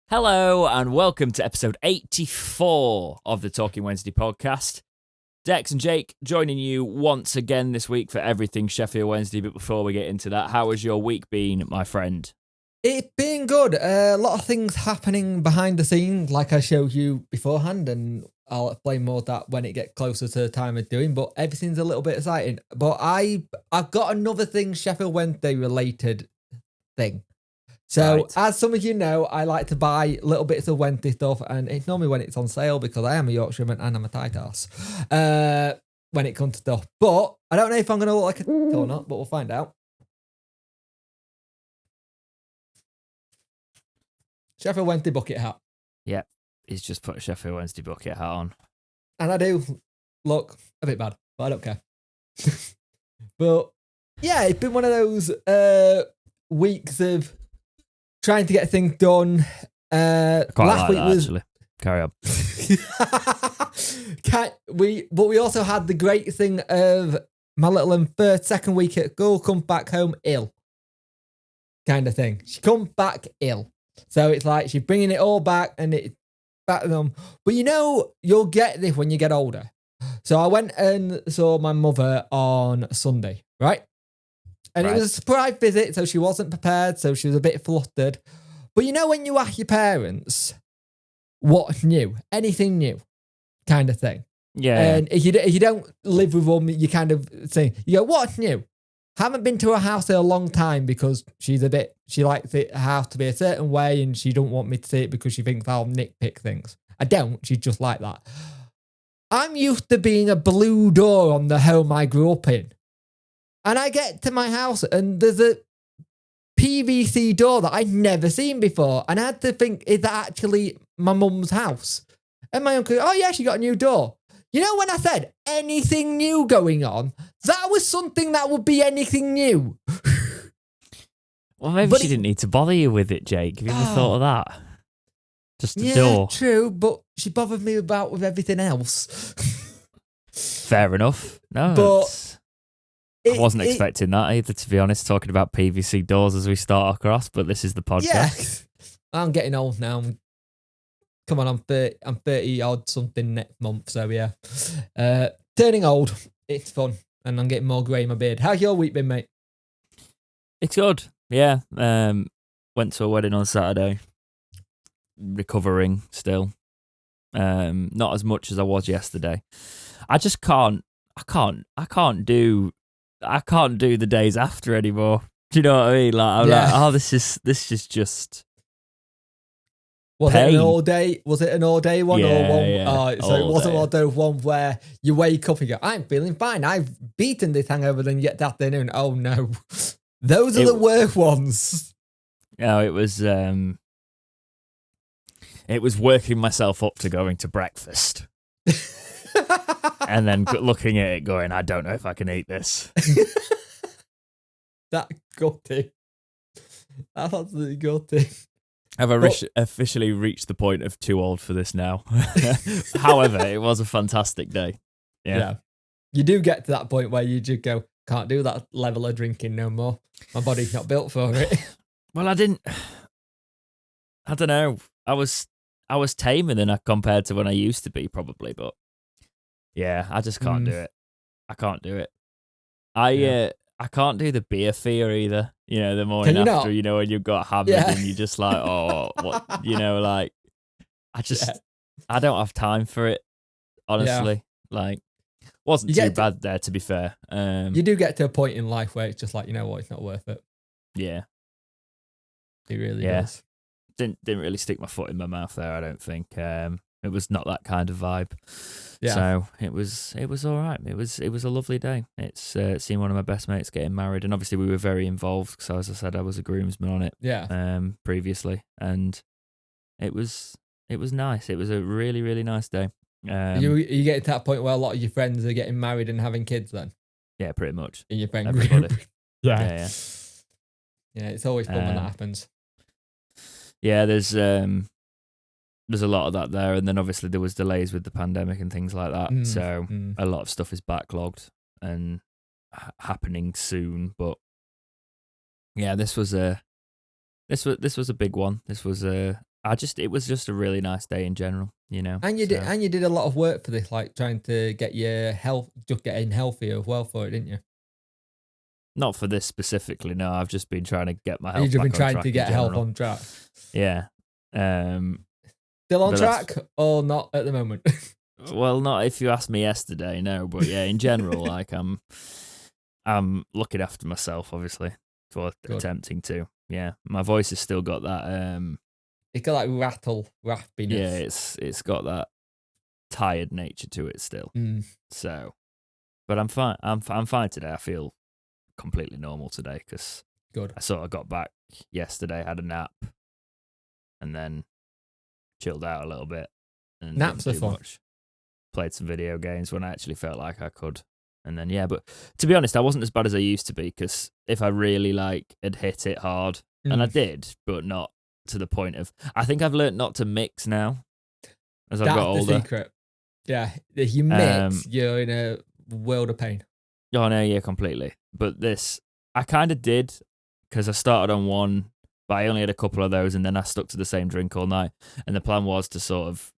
Hello and welcome to episode 84 of the Talking Wednesday podcast. Dex and Jake joining you once again this week for everything Sheffield Wednesday. But before we get into that, how has your week been, my friend? It's been good. A lot of things happening behind the scenes, like I showed you beforehand, and I'll explain more of that when it gets closer to the time of doing, but everything's a little bit exciting. But I've got another thing, Sheffield Wednesday related thing. So, Right. as some of you know, I like to buy little bits of Wednesday stuff, and it's normally when it's on sale because I am a Yorkshireman and I'm a tight ass when it comes to stuff. But I don't know if I'm going to look like a or not, but we'll find out. Sheffield Wednesday bucket hat. Yep, he's just put a Sheffield Wednesday bucket hat on. And I do look a bit bad, but I don't care. But yeah, it's been one of those weeks of trying to get things done. Quite Last like week that, was actually. Carry on. but we also had the great thing of my little second week at school comes back home ill, kind of thing. She comes back ill, so it's like she's bringing it all back, and it's back to them. But you know, you'll get this when you get older. So I went and saw my mother on Sunday, right? And It was a surprise visit, so she wasn't prepared, so she was a bit flustered. But you know when you ask your parents what's new, anything new, kind of thing. Yeah. And if you don't live with them, you kind of say, you go, what's new? Haven't been to her house in a long time because she likes her house to be a certain way and she don't want me to see it because she thinks I'll nitpick things. I don't, she's just like that. I'm used to being a blue door on the home I grew up in. And I get to my house and there's a PVC door that I'd never seen before. And I had to think, is that actually my mum's house? And my uncle, oh yeah, she got a new door. You know when I said anything new going on, that was something that would be anything new. Well, maybe she didn't need to bother you with it, Jake. Have you ever thought of that? Just a door. Yeah, true, but she bothered me with everything else. Fair enough. No, But I wasn't expecting that either, to be honest, talking about PVC doors as we start across, but this is the podcast. Yeah, I'm getting old now. Come on, I'm 30 odd something next month, so yeah. Turning old, it's fun, and I'm getting more grey in my beard. How's your week been, mate? It's good, yeah. Went to a wedding on Saturday. Recovering still. Not as much as I was yesterday. I just can't do the days after anymore. Do you know what I mean? Like I'm like, oh, this is just pain. Was it an all day one yeah, or one? Yeah, so it wasn't one of those ones where you wake up and go, I'm feeling fine. I've beaten this hangover, then you get to afternoon. Oh no. Those are the worst ones. No, it was working myself up to going to breakfast. And then looking at it going, I don't know if I can eat this. That gutty. That's absolutely gutty. I've officially reached the point of too old for this now. However, it was a fantastic day. Yeah. You do get to that point where you just go, can't do that level of drinking no more. My body's not built for it. Well, I don't know. I was tamer than I compared to when I used to be, probably, but yeah, I just can't do it. I can't do it. I can't do the beer fear either. You know, the morning after, not? You know, when you've got hammered and you're just like, oh, what, you know, like, I don't have time for it, honestly. Yeah. Like, wasn't too bad there, to be fair. You do get to a point in life where it's just like, you know what, it's not worth it. Yeah. It really is. Didn't really stick my foot in my mouth there, I don't think. It was not that kind of vibe. Yeah. So it was all right. It was a lovely day. It's seeing one of my best mates getting married, and obviously we were very involved. So as I said, I was a groomsman on it. Yeah. Previously, and it was nice. It was a really, really nice day. You getting to that point where a lot of your friends are getting married and having kids then? Yeah, pretty much. In your friend Everybody. group. Yeah. Yeah, it's always fun when that happens. Yeah, there's a lot of that there, and then obviously there was delays with the pandemic and things like that. So a lot of stuff is backlogged and happening soon. But yeah, this was a big one. This was a it was just a really nice day in general, And you did a lot of work for this, like trying to get your health, just getting healthier as well for it, didn't you? Not for this specifically, no. I've just been trying to get my health You've just back been on trying track to in get health general. on track. Yeah. Still on but track or not at the moment? Well, not if you asked me yesterday, no. But yeah, in general, like I'm looking after myself, obviously, for attempting to. Yeah, my voice has still got that. It's got like raspiness. Yeah, it's got that tired nature to it still. So, but I'm fine. I'm fine today. I feel completely normal today because I sort of got back yesterday, had a nap, and then chilled out a little bit. And Naps are didn't do fun. much. Played some video games when I actually felt like I could. And then, yeah, but to be honest, I wasn't as bad as I used to be because if I really had hit it hard, and I did, but not to the point of, I think I've learned not to mix now as I've got older. That's the secret. Yeah, if you mix, you're in a world of pain. Oh, no, yeah, completely. But this, I kind of did because I started on one, but I only had a couple of those and then I stuck to the same drink all night. And the plan was to sort of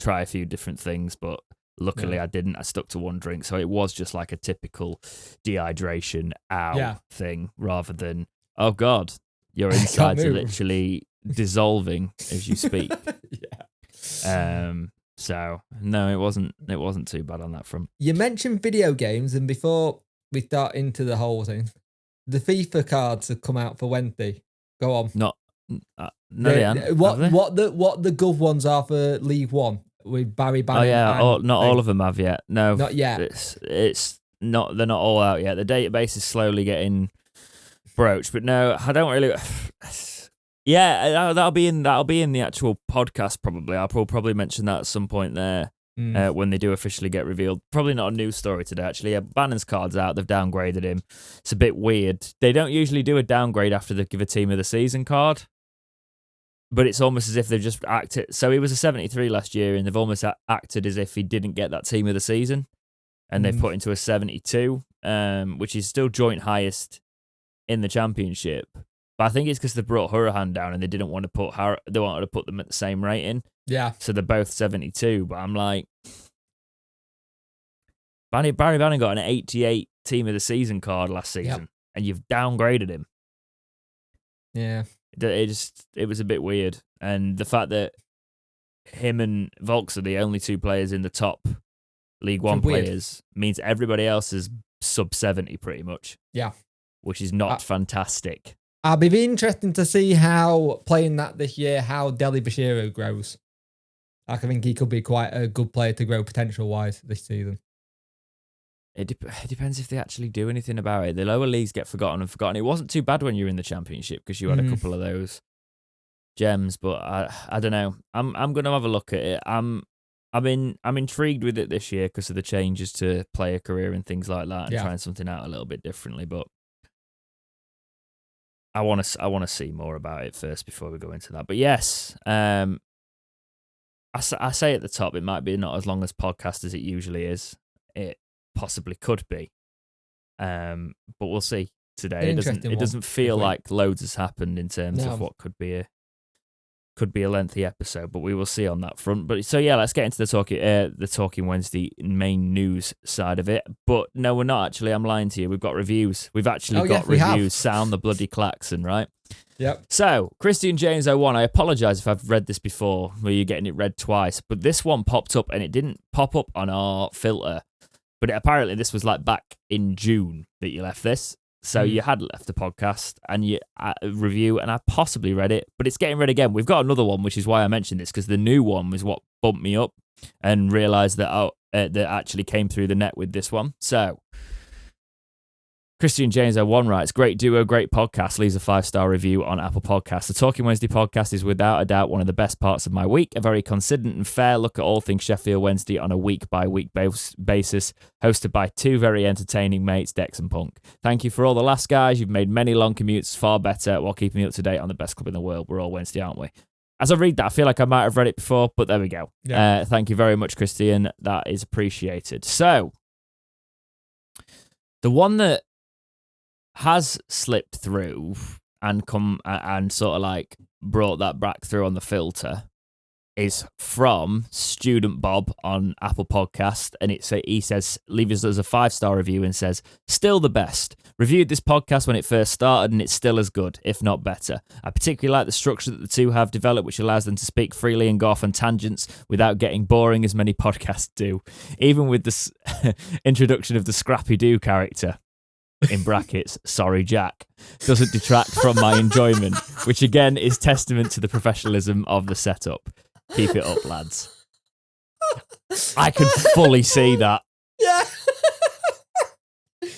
try a few different things, but luckily I didn't. I stuck to one drink. So it was just like a typical dehydration thing rather than, oh God, your insides are literally dissolving as you speak. So no, it wasn't too bad on that front. You mentioned video games, and before we start into the whole thing, the FIFA cards have come out for Wednesday. Go on. No, they haven't. What the Gov ones are for League One with Barry Bannon? Oh yeah, not all of them have yet. No, not yet. It's not. They're not all out yet. The database is slowly getting broached, but no, I don't really. Yeah, that'll be in the actual podcast probably. I'll probably mention that at some point there when they do officially get revealed. Probably not a news story today actually. Yeah, Bannon's card's out. They've downgraded him. It's a bit weird. They don't usually do a downgrade after they give a team of the season card, but it's almost as if they've just acted. So he was a 73 last year, and they've almost acted as if he didn't get that team of the season, and they've put into a 72, which is still joint highest in the championship. But I think it's because they brought Hurahan down and they didn't want to put they wanted to put them at the same rating. Yeah. So they're both 72. But I'm like, Barry Bannon got an 88 team of the season card last season, and you've downgraded him. Yeah. It was a bit weird. And the fact that him and Volks are the only two players in the top League One players means everybody else is sub 70 pretty much. Yeah. Which is not fantastic. I'll be interesting to see how playing that this year, how Deli Bashiro grows. I think he could be quite a good player to grow potential-wise this season. It depends if they actually do anything about it. The lower leagues get forgotten. It wasn't too bad when you were in the championship because you had a couple of those gems, but I don't know. I'm going to have a look at it. I'm intrigued with it this year because of the changes to player career and things like that, and trying something out a little bit differently, but I want to see more about it first before we go into that. But yes, I say at the top, it might be not as long as podcast as it usually is. It possibly could be, but we'll see today. It doesn't feel like loads has happened in terms of what could be a lengthy episode, but we will see on that front. But so yeah, let's get into the Talking Wednesday main news side of it. But no, we're not actually. I'm lying to you. We've got reviews. We've actually got reviews. Sound the bloody klaxon, right? Yep. So Christian James 01. I apologise if I've read this before, where you're getting it read twice, but this one popped up and it didn't pop up on our filter. But apparently this was like back in June that you left this. So you had left the podcast and you review, and I possibly read it, but it's getting read again. We've got another one, which is why I mentioned this, because the new one was what bumped me up and realised that that actually came through the net with this one. So Christian James 01 writes, great duo, great podcast, leaves a 5-star review on Apple Podcasts. The Talking Wednesday podcast is without a doubt one of the best parts of my week. A very considerate and fair look at all things Sheffield Wednesday on a week-by-week basis, hosted by two very entertaining mates, Dex and Punk. Thank you for all the laughs, guys. You've made many long commutes far better while keeping me up to date on the best club in the world. We're all Wednesday, aren't we? As I read that, I feel like I might have read it before, but there we go. Yeah. Thank you very much, Christian. That is appreciated. So, the one that has slipped through, and sort of like brought that back through on the filter is from Student Bob on Apple Podcast, and he says, leave us as a 5-star review and says, still the best. Reviewed this podcast when it first started, and it's still as good, if not better. I particularly like the structure that the two have developed, which allows them to speak freely and go off on tangents without getting boring as many podcasts do. Even with this introduction of the Scrappy-Doo character, in brackets, sorry Jack, doesn't detract from my enjoyment, which again is testament to the professionalism of the setup. Keep it up, lads. I can fully see that. Yeah.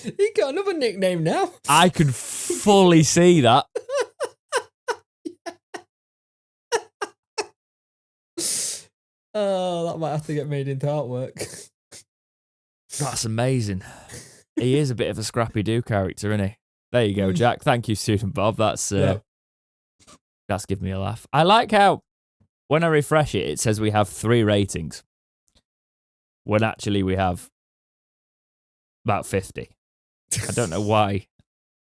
He got another nickname now. I can fully see that. Oh, that might have to get made into artwork. That's amazing. He is a bit of a Scrappy-Doo character, isn't he? There you go, Jack. Thank you, Student Bob. That's given me a laugh. I like how when I refresh it, it says we have 3 ratings, when actually we have about 50. I don't know why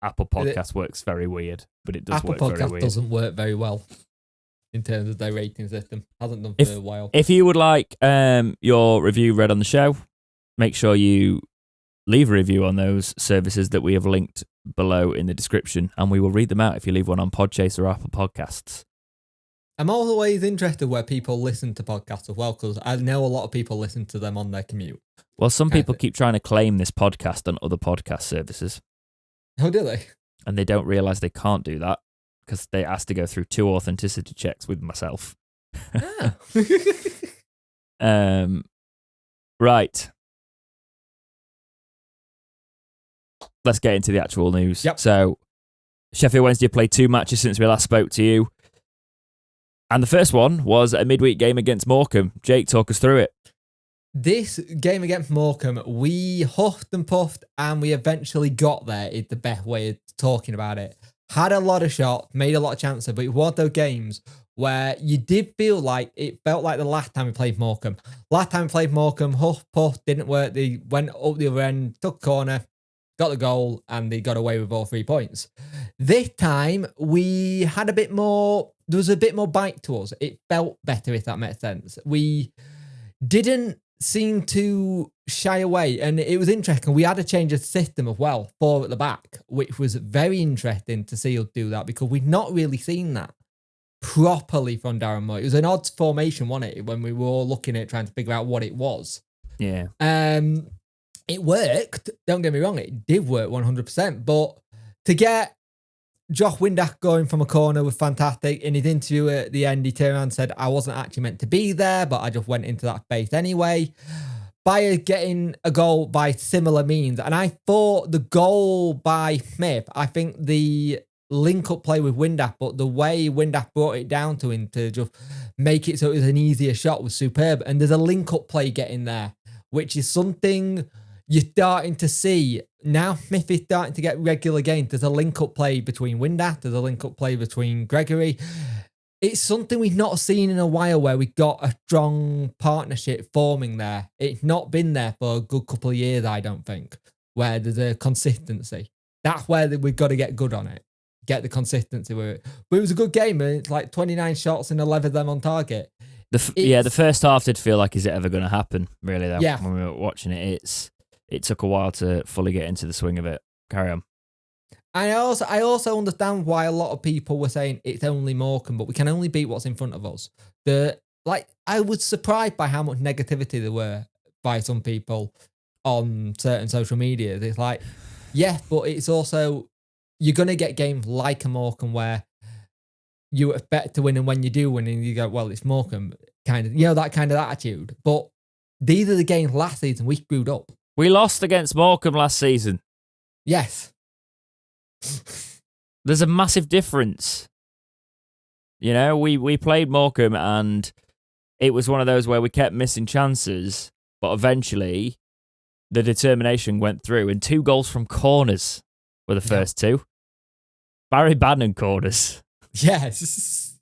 Apple Podcast works very weird, but it does Apple work very Podcast weird. doesn't work very well in terms of their rating system. Hasn't done for a while. If you would like your review read on the show, make sure you leave a review on those services that we have linked below in the description, and we will read them out if you leave one on Podchaser or Apple Podcasts. I'm always interested where people listen to podcasts as well, because I know a lot of people listen to them on their commute. Well, some people keep trying to claim this podcast on other podcast services. Oh, do they? And they don't realise they can't do that because they asked to go through 2 authenticity checks with myself. Right. Let's get into the actual news. Yep. So, Sheffield Wednesday played 2 matches since we last spoke to you. And the first one was a midweek game against Morecambe. Jake, talk us through it. This game against Morecambe, we huffed and puffed and we eventually got there, is the best way of talking about it. Had a lot of shots, made a lot of chances, but it was one of those games where you did feel like it felt like the last time we played Morecambe. Last time we played Morecambe, huff, puff, didn't work. They went up the other end, took a corner, got the goal, and they got away with all 3 points. This time, we had a bit more, there was a bit more bite to us. It felt better, if that makes sense. We didn't seem to shy away, and it was interesting. We had a change of system as well, 4 at the back, which was very interesting to see us do that, because we've not really seen that properly from Darren Moore. It was an odd formation, wasn't it, when we were all looking at it, trying to figure out what it was. Yeah. It worked. Don't get me wrong, it did work 100%. But to get Josh Windass going from a corner was fantastic. In his interview at the end, he turned around and said, I wasn't actually meant to be there, but I just went into that space anyway. By getting a goal by similar means. And I thought the goal by Smith, I think the link-up play with Windass, but the way Windass brought it down to him to just make it so it was an easier shot was superb. And there's a link-up play getting there, which is something you're starting to see. Now Smith is starting to get regular gains. There's a link-up play between Windass. There's a link-up play between Gregory. It's something we've not seen in a while, where we got a strong partnership forming there. It's not been there for a good couple of years, I don't think, where there's a consistency. That's where we've got to get good on it. Get the consistency with it. But it was a good game, and it's like 29 shots and 11 of them on target. The first half did feel like, is it ever going to happen, really, though? Yeah. When we were watching it, it took a while to fully get into the swing of it. Carry on. I also understand why a lot of people were saying it's only Morecambe, but we can only beat what's in front of us. I was surprised by how much negativity there were by some people on certain social media. It's like, yeah, but it's also, you're going to get games like a Morecambe where you expect to win, and when you do win, and you go, well, it's Morecambe, kind of, that kind of attitude. But these are the games last season we screwed up. We lost against Morecambe last season. Yes. There's a massive difference. You know, we played Morecambe, and it was one of those where we kept missing chances, but eventually the determination went through, and 2 goals from corners were the first 2. Barry Bannon corners. Yes.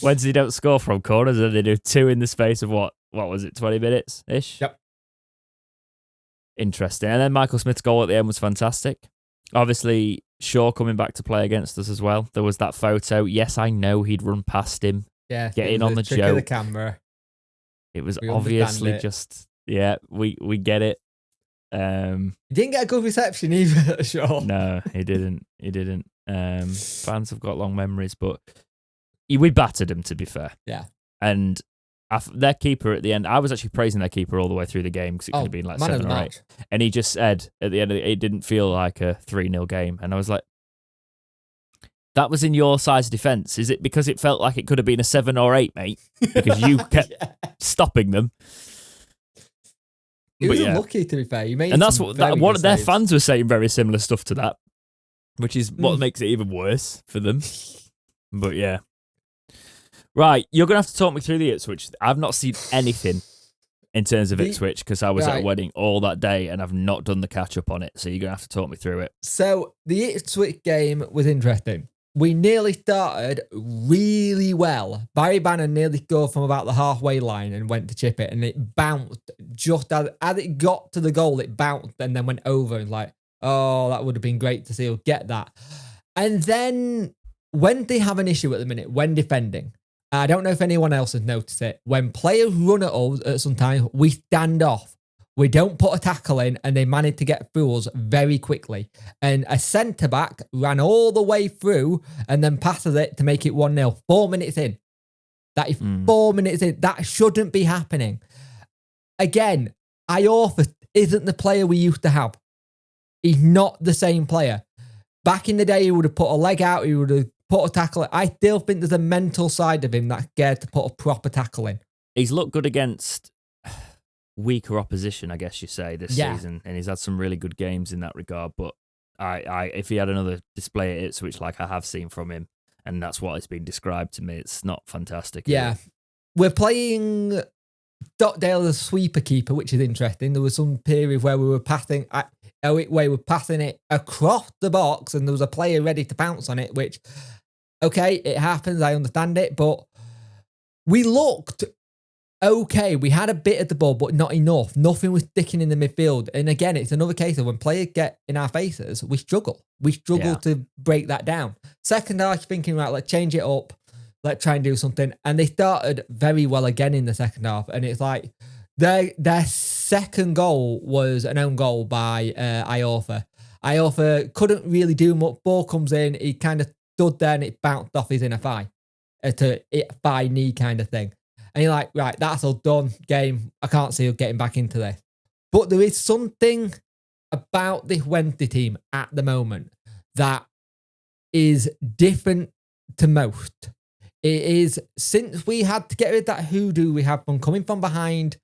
Wednesday don't score from corners, and they do 2 in the space of what was it, 20 minutes-ish? Yep. Interesting. And then Michael Smith's goal at the end was fantastic. Obviously, Shaw coming back to play against us as well. There was that photo. Yes, I know he'd run past him. Yeah, getting on the trick joke. of the camera. It was obviously just we get it. He didn't get a good reception either, Shaw. No, he didn't. Fans have got long memories, but we battered them, to be fair. Yeah. And their keeper at the end, I was actually praising their keeper all the way through the game because it could have been like 7 or 8. And he just said at the end of it didn't feel like a 3-0 game. And I was like, that was in your side's defence. Is it because it felt like it could have been a 7 or 8, mate? Because you kept stopping them. He was unlucky, to be fair. And that's what one of their fans were saying, very similar stuff to that, which is what makes it even worse for them. But yeah. Right, you're going to have to talk me through the Ipswich. I've not seen anything in terms of Ipswich because I was at a wedding all that day and I've not done the catch-up on it. So you're going to have to talk me through it. So the Ipswich game was interesting. We nearly started really well. Barry Bannon nearly scored from about the halfway line and went to chip it, and it bounced just as it got to the goal. It bounced and then went over, and like, oh, that would have been great to see us get that. And then when they have an issue at the minute, when defending, I don't know if anyone else has noticed it. When players run at us at some time, we stand off. We don't put a tackle in, and they managed to get through us very quickly. And a centre-back ran all the way through and then passes it to make it 1-0. 4 minutes in. That is 4 minutes in. That shouldn't be happening. Again, Iorfa isn't the player we used to have. He's not the same player. Back in the day, he would have put a leg out. He would have put a tackle in. I still think there's a mental side of him that's scared to put a proper tackle in. He's looked good against weaker opposition, I guess you say, this season, and he's had some really good games in that regard. But if he had another display at Ipswich like I have seen from him, and that's what has been described to me, it's not fantastic. Yeah, we're playing Stockdale as a sweeper keeper, which is interesting. There was some period where we were passing it across the box, and there was a player ready to pounce on it. Which, okay, it happens. I understand it, but we looked okay, we had a bit of the ball, but not enough. Nothing was sticking in the midfield. And again, it's another case of when players get in our faces, we struggle. We struggle to break that down. Second half, thinking, right, let's change it up. Let's try and do something. And they started very well again in the second half. And it's like their second goal was an own goal by Iorfa. Iorfa couldn't really do much. Ball comes in, he kind of stood there and it bounced off his inner thigh. To thigh knee kind of thing. And you're like, right, that's all done. Game. I can't see us getting back into this. But there is something about this Wednesday team at the moment that is different to most. It is, since we had to get rid of that hoodoo we had from coming from behind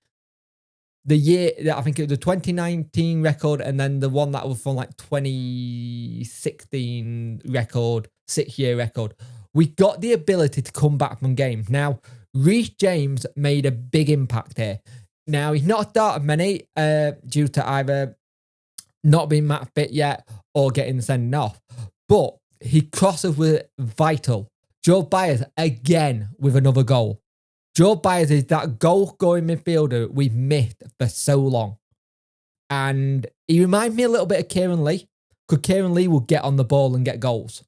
the year, I think it was the 2019 record, and then the one that was from like 2016 record, 6-year record. We got the ability to come back from games. Now, Reece James made a big impact here. Now, he's not started many due to either not being match fit yet or getting sent off. But he crosses with vital. Joe Byers, again, with another goal. Joe Byers is that goal-scoring midfielder we've missed for so long. And he reminds me a little bit of Kieran Lee, because Kieran Lee will get on the ball and get goals,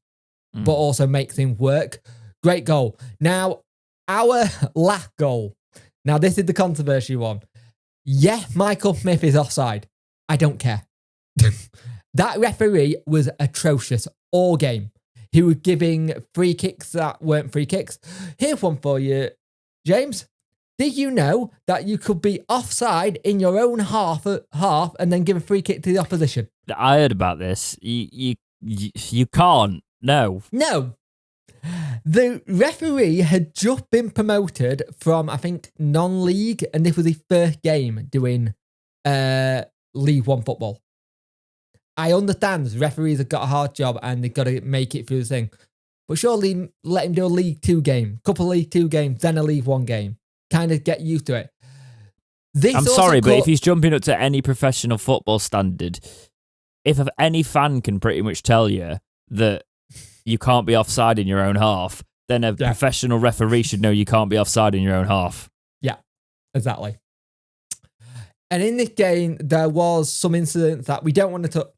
but also make things work. Great goal. Now, our last goal. Now, this is the controversial one. Yeah, Michael Smith is offside. I don't care. That referee was atrocious all game. He was giving free kicks that weren't free kicks. Here's one for you, James. Did you know that you could be offside in your own half and then give a free kick to the opposition? I heard about this. You can't. No. The referee had just been promoted from, I think, non-league, and this was his first game doing League One football. I understand referees have got a hard job and they've got to make it through the thing, but surely let him do a League 2 game, couple of League 2 games, then a League 1 game. Kind of get used to it. I'm sorry, but if he's jumping up to any professional football standard, if any fan can pretty much tell you that you can't be offside in your own half, then a professional referee should know you can't be offside in your own half. Yeah, exactly. And in this game, there was some incidents that we don't want to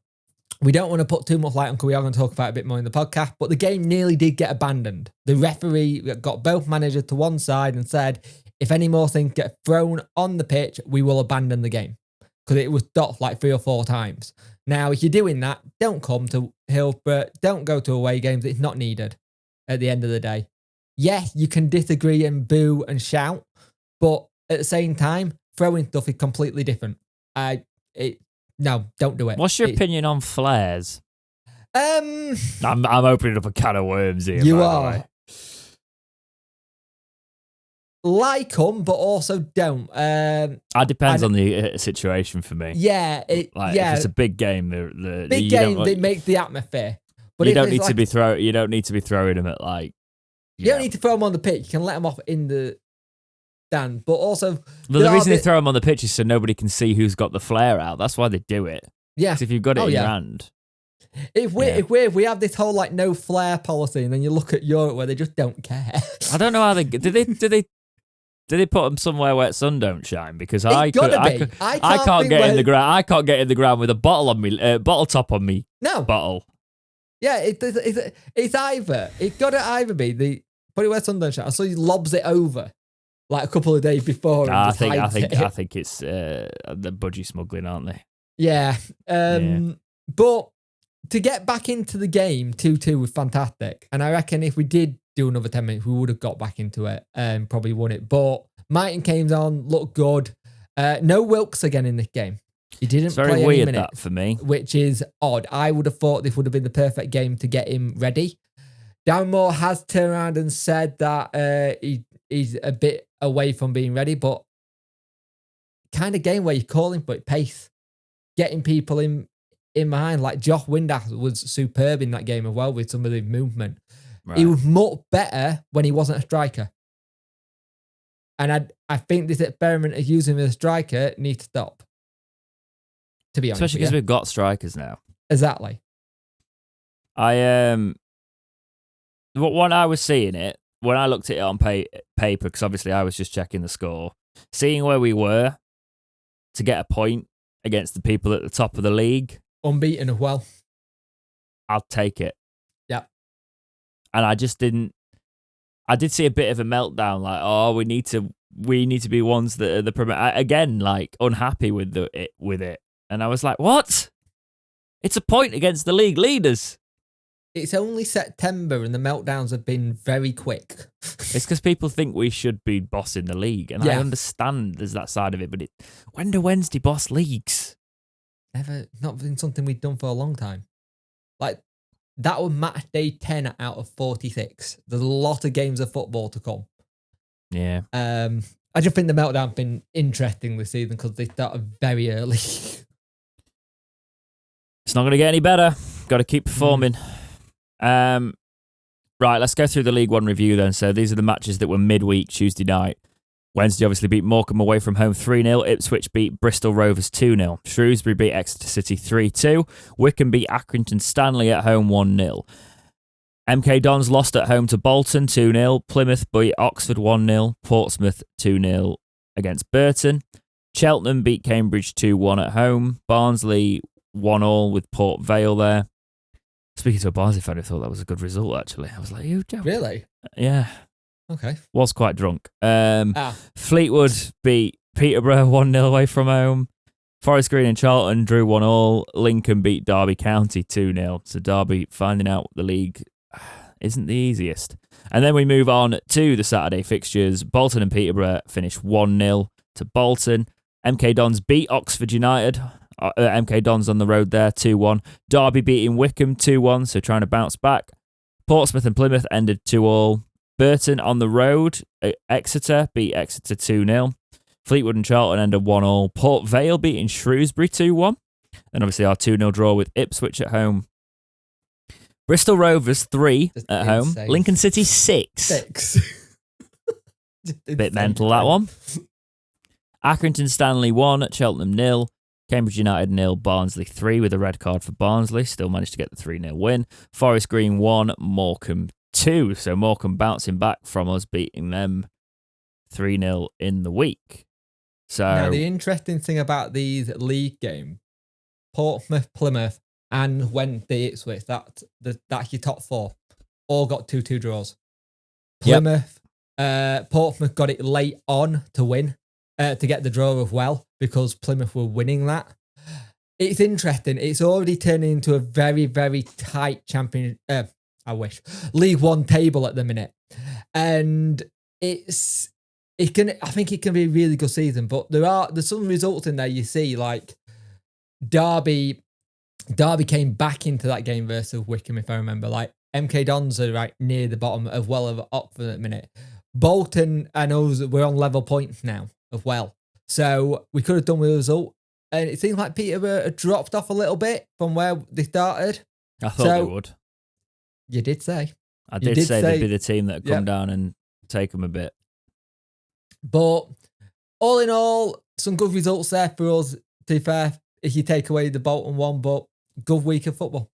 We don't want to put too much light on because we are going to talk about it a bit more in the podcast, but the game nearly did get abandoned. The referee got both managers to one side and said, if any more things get thrown on the pitch, we will abandon the game. Because it was docked like 3 or 4 times. Now, if you're doing that, don't come to Hillsborough. Don't go to away games. It's not needed at the end of the day. Yeah, you can disagree and boo and shout, but at the same time, throwing stuff is completely different. No, don't do it. What's your opinion on flares? I'm opening up a can of worms here. You by are. The way. Like them, but also don't. It depends on the situation for me. Yeah, if it's a big game, they make the atmosphere. But you don't need to be You don't need to be throwing them at like. You don't need to throw them on the pitch. You can let them off in the stand. But also, the reason they throw them on the pitch is so nobody can see who's got the flare out. That's why they do it. Yeah, if you've got it in your hand. If we have this whole like no flare policy, and then you look at Europe where they just don't care. I don't know how they do. They put them somewhere where sun don't shine? Because I can't get in the ground. I can't get in the ground with a bottle on me, bottle top on me. No bottle. Yeah, it's either got to either be the put it where sun don't shine, so he lobs it over like a couple of days before. I think it's the budgie smuggling, aren't they? Yeah. But to get back into the game, 2-2 was fantastic. And I reckon if we did do another 10 minutes, we would have got back into it and probably won it. But Martin came on, looked good. No Wilkes again in this game. He didn't play any minutes. It's very weird that for me. Which is odd. I would have thought this would have been the perfect game to get him ready. Darren Moore has turned around and said that he's a bit away from being ready, but kind of game where you're calling for it, pace. Getting people in behind, like Josh Windass was superb in that game as well with some of the movement. Right. He was much better when he wasn't a striker. And I think this experiment of using him as a striker needs to stop. To be honest. Especially because we've got strikers now. Exactly. When I was seeing it, when I looked at it on paper, because obviously I was just checking the score, seeing where we were to get a point against the people at the top of the league. Unbeaten as well. I'll take it. Yeah. And I just didn't. I did see a bit of a meltdown, like, oh, we need to be ones that are the again, like unhappy with it. And I was like, what? It's a point against the league leaders. It's only September and the meltdowns have been very quick. It's because people think we should be bossing the league. And I understand there's that side of it, but when do Wednesday boss leagues? Never, not been something we've done for a long time. Like, that was match day 10 out of 46. There's a lot of games of football to come. Yeah. I just think the meltdown's been interesting this season because they started very early. It's not going to get any better. Got to keep performing. Right, let's go through the League One review then. So these are the matches that were midweek Tuesday night. Wednesday obviously beat Morecambe away from home 3-0. Ipswich beat Bristol Rovers 2-0. Shrewsbury beat Exeter City 3-2. Wycombe beat Accrington Stanley at home 1-0. MK Dons lost at home to Bolton 2-0. Plymouth beat Oxford 1-0. Portsmouth 2-0 against Burton. Cheltenham beat Cambridge 2-1 at home. Barnsley 1-1 with Port Vale there. Speaking to a Barnsley fan, I thought that was a good result, actually. I was like, you joking? Really? Yeah. Okay. Was quite drunk. Fleetwood beat Peterborough 1-0 away from home. Forest Green and Charlton drew 1-1. Lincoln beat Derby County 2-0. So Derby finding out the league isn't the easiest. And then we move on to the Saturday fixtures. Bolton and Peterborough finished 1-0 to Bolton. MK Dons beat Oxford United. MK Dons on the road there, 2-1. Derby beating Wycombe 2-1, so trying to bounce back. Portsmouth and Plymouth ended 2-2. Burton on the road, Exeter beat Exeter 2-0. Fleetwood and Charlton ended 1-1. Port Vale beating Shrewsbury 2-1. And obviously our 2-0 draw with Ipswich at home. Bristol Rovers 3 at home. Lincoln City 6. Bit mental, that one. Accrington Stanley 1, Cheltenham 0. Cambridge United 0, Barnsley 3 with a red card for Barnsley. Still managed to get the 3-0 win. Forest Green 1, Morecambe 2. So Morecambe bouncing back from us, beating them 3-0 in the week. So now the interesting thing about these league games, Portsmouth, Plymouth, and Wednesday, Ipswich. That's your top 4. All got 2-2 draws. Plymouth, Portsmouth got it late on to win, to get the draw as well, because Plymouth were winning that. It's interesting. It's already turning into a very, very tight League One table at the minute. And I think it can be a really good season, but there's some results in there you see, like Derby came back into that game versus Wickham, if I remember. Like MK Dons are right near the bottom as well of Oxford at the minute. Bolton, I know we're on level points now as well. So we could have done with a result. And it seems like Peterborough dropped off a little bit from where they started. I thought they would. You did say. I did say they'd be the team that would come down and take them a bit. But all in all, some good results there for us, to be fair, if you take away the Bolton one, but good week of football.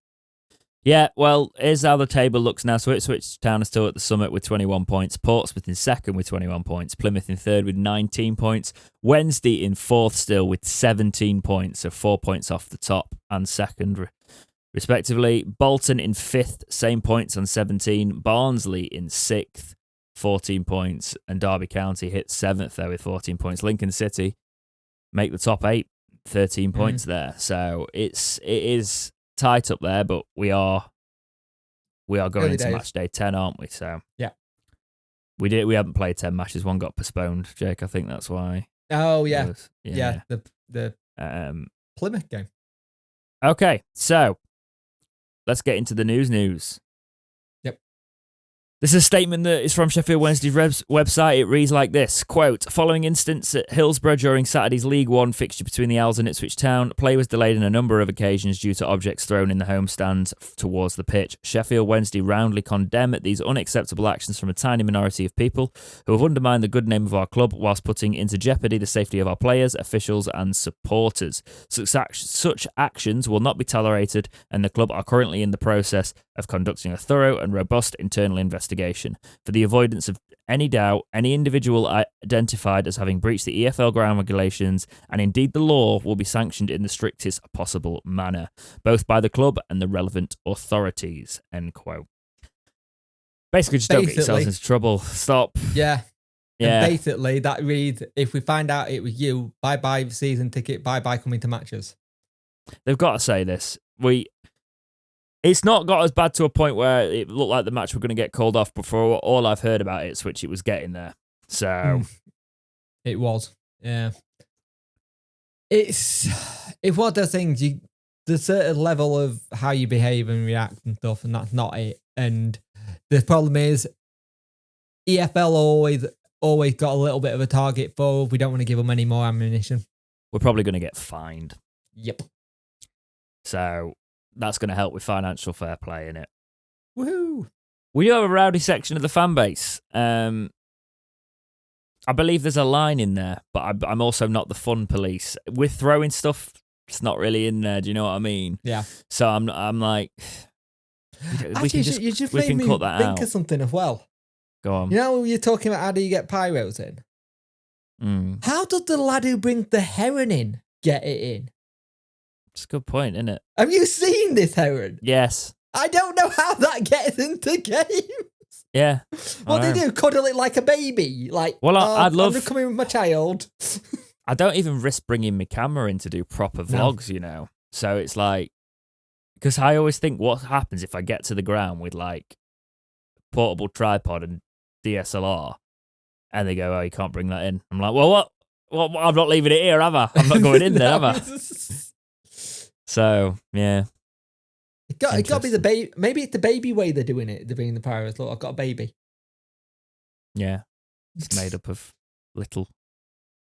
Yeah, well, here's how the table looks now. So Ipswich Town is still at the summit with 21 points. Portsmouth in second with 21 points. Plymouth in third with 19 points. Wednesday in fourth still with 17 points, so 4 points off the top and second, respectively. Bolton in fifth, same points on 17. Barnsley in sixth, 14 points. And Derby County hits seventh there with 14 points. Lincoln City make the top 8, 13 points there. So it is tight up there, but we are going into match day 10, aren't we? So yeah, we haven't played 10 matches. One got postponed, Jake. I think that's why. Oh yeah, the Plymouth game. Okay, so let's get into the news. Yep. This is a statement that is from Sheffield Wednesday's website. It reads like this, quote, following instance at Hillsborough during Saturday's League One fixture between the Owls and Ipswich Town, play was delayed on a number of occasions due to objects thrown in the home stand towards the pitch. Sheffield Wednesday roundly condemn these unacceptable actions from a tiny minority of people who have undermined the good name of our club whilst putting into jeopardy the safety of our players, officials and supporters. Such actions will not be tolerated, and the club are currently in the process of conducting a thorough and robust internal investigation. For the avoidance of any doubt, any individual identified as having breached the EFL ground regulations and indeed the law will be sanctioned in the strictest possible manner, both by the club and the relevant authorities, end quote. Basically, just don't get yourselves into trouble. Stop. Yeah. And basically, that reads, if we find out it was you, bye-bye season ticket, bye-bye coming to matches. They've got to say this. It's not got as bad to a point where it looked like the match were going to get called off, but for all I've heard about Ipswich, it was getting there. So it was, yeah. It's one of those things. There's a certain level of how you behave and react and stuff, and that's not it. And the problem is, EFL always got a little bit of a target for. We don't want to give them any more ammunition. We're probably going to get fined. Yep. So that's going to help with financial fair play, innit? Woohoo! We do have a rowdy section of the fan base. I believe there's a line in there, but I'm also not the fun police. With throwing stuff, it's not really in there. Do you know what I mean? Yeah. So I'm like, you just made me think of something as well. Go on. You know, you're talking about how do you get pyros in? How does the lad who brings the heron in get it in? It's a good point, isn't it? Have you seen this heron? Yes. I don't know how that gets into games. Yeah. What do they do? Cuddle it like a baby? Like, well, I'd love... I'm coming with my child. I don't even risk bringing my camera in to do proper vlogs, you know? So it's like... Because I always think what happens if I get to the ground with, like, portable tripod and DSLR, and they go, oh, you can't bring that in. I'm like, well, what? Well, I'm not leaving it here, have I? I'm not going in there, have I? So, yeah. It got to be the baby. Maybe it's the baby way they're doing it. They're being the pirates. Look, I've got a baby. Yeah. It's made up of little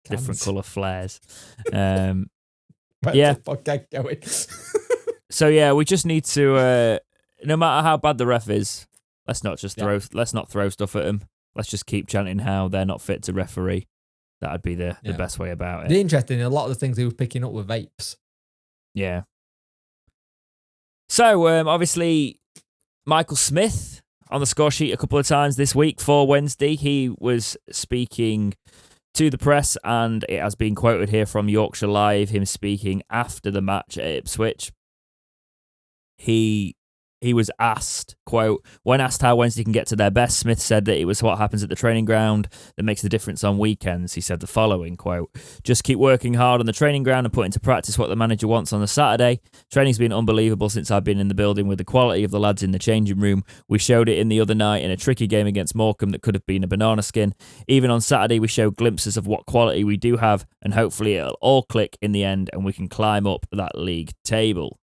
different colour flares. Yeah. The fuck I'm going? So, yeah, we just need to, no matter how bad the ref is, let's not throw stuff at them. Let's just keep chanting how they're not fit to referee. That'd be the best way about it. The interesting, a lot of the things he was picking up were vapes. Yeah. So, obviously, Michael Smith on the score sheet a couple of times this week for Wednesday. He was speaking to the press, and it has been quoted here from Yorkshire Live, him speaking after the match at Ipswich. he was asked, quote, when asked how Wednesday can get to their best, Smith said that it was what happens at the training ground that makes the difference on weekends. He said the following, quote, just keep working hard on the training ground and put into practice what the manager wants on the Saturday. Training's been unbelievable since I've been in the building with the quality of the lads in the changing room. We showed it in the other night in a tricky game against Morecambe that could have been a banana skin. Even on Saturday, we showed glimpses of what quality we do have, and hopefully it'll all click in the end and we can climb up that league table.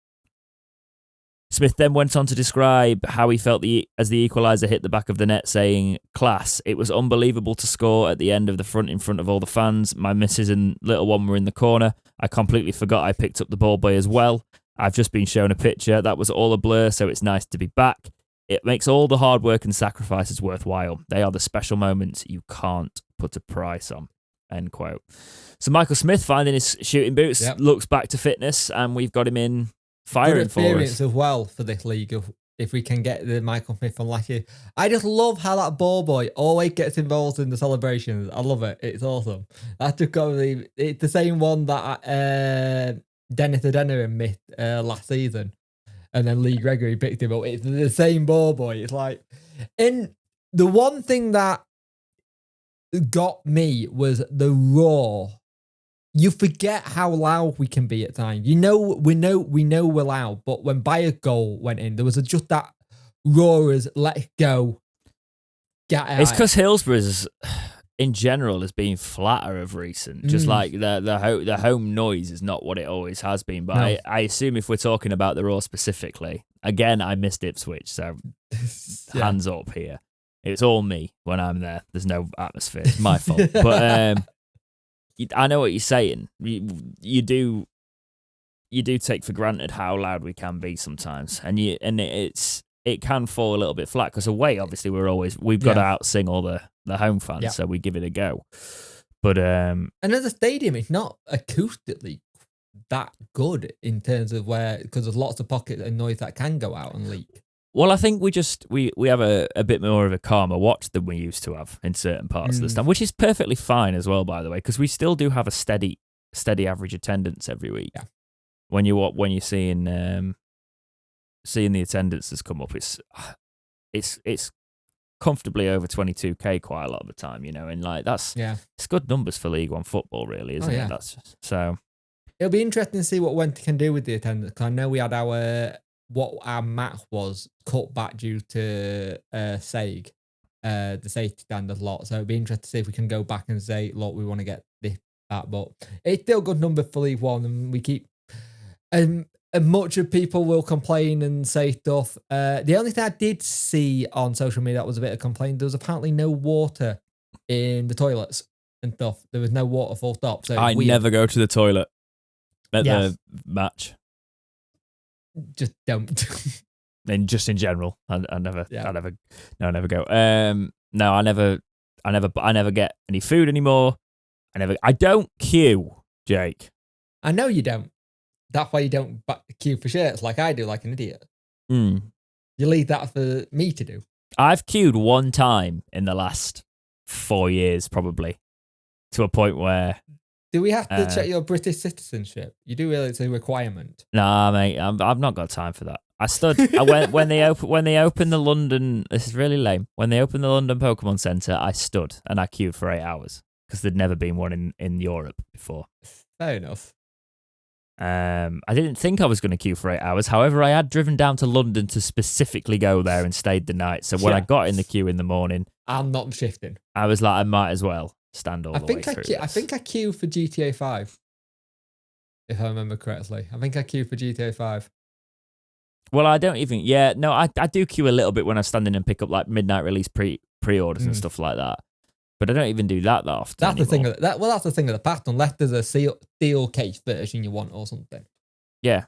Smith then went on to describe how he felt as the equaliser hit the back of the net, saying, class, it was unbelievable to score at the end of the front in front of all the fans. My missus and little one were in the corner. I completely forgot I picked up the ball boy as well. I've just been shown a picture. That was all a blur, so it's nice to be back. It makes all the hard work and sacrifices worthwhile. They are the special moments you can't put a price on. End quote. So Michael Smith, finding his shooting boots, looks back to fitness, and we've got him in firing good experience for us as well for this league if we can get the Michael Smith from last year. I just love how that ball boy always gets involved in the celebrations. I love it. It's awesome. That's just got to be, it's the same one that Dennis Adeniran missed last season, and then Lee Gregory picked him up. It's the same ball boy. It's like, and the one thing that got me was the roar. You forget how loud we can be at times. We know we're loud, but when Bayer's goal went in, there was just that roar as let's go. It's because Hillsborough's in general has been flatter of recent. Just like the home noise is not what it always has been. But no. I assume if we're talking about the roar specifically, again, I missed Ipswich, so hands up here. It's all me when I'm there. There's no atmosphere. It's my fault. But I know what you're saying. You do take for granted how loud we can be sometimes, and it can fall a little bit flat because away, obviously, we've got to outsing all the home fans, so we give it a go. But and at the stadium, it's not acoustically that good in terms of because there's lots of pockets of noise that can go out and leak. Well, I think we have a bit more of a calmer watch than we used to have in certain parts of the stand, which is perfectly fine as well, by the way, because we still do have a steady average attendance every week. Yeah. When you're seeing the attendances come up, it's comfortably over 22k quite a lot of the time, and like it's good numbers for League One football, really, isn't it? That's so. It'll be interesting to see what Wente can do with the attendance. Because I know we had what our match was cut back due to SAG, the safety standard lot. So it'd be interesting to see if we can go back and say, look, we want to get this back. But it's still a good number for League One, and we keep. And much of people will complain and say stuff. The only thing I did see on social media that was a bit of complaint, there was apparently no water in the toilets and stuff. There was no water, full stop. So I never go to the toilet at the match. Just don't. And just in general, I never go. No, I never get any food anymore. I don't queue, Jake. I know you don't. That's why you don't queue for shirts like I do, like an idiot. You leave that for me to do. I've queued one time in the last 4 years, probably, to a point where. Do we have to check your British citizenship? You do realize it's a requirement. Nah, mate, I've not got time for that. I stood. I went when they opened the London. This is really lame. When they opened the London Pokemon Centre, I stood and I queued for 8 hours because there'd never been one in Europe before. Fair enough. I didn't think I was going to queue for 8 hours. However, I had driven down to London to specifically go there and stayed the night. So when I got in the queue in the morning, I'm not shifting. I was like, I might as well stand all the way through. I think I queued for GTA 5, if I remember correctly. I think I queued for GTA 5. Well, I don't even. Yeah, no, I do queue a little bit when I'm standing and pick up like midnight release pre-orders and stuff like that. But I don't even do that often. That's anymore. The thing. That's the thing of the past. Unless there's a steel case version you want or something. Yeah.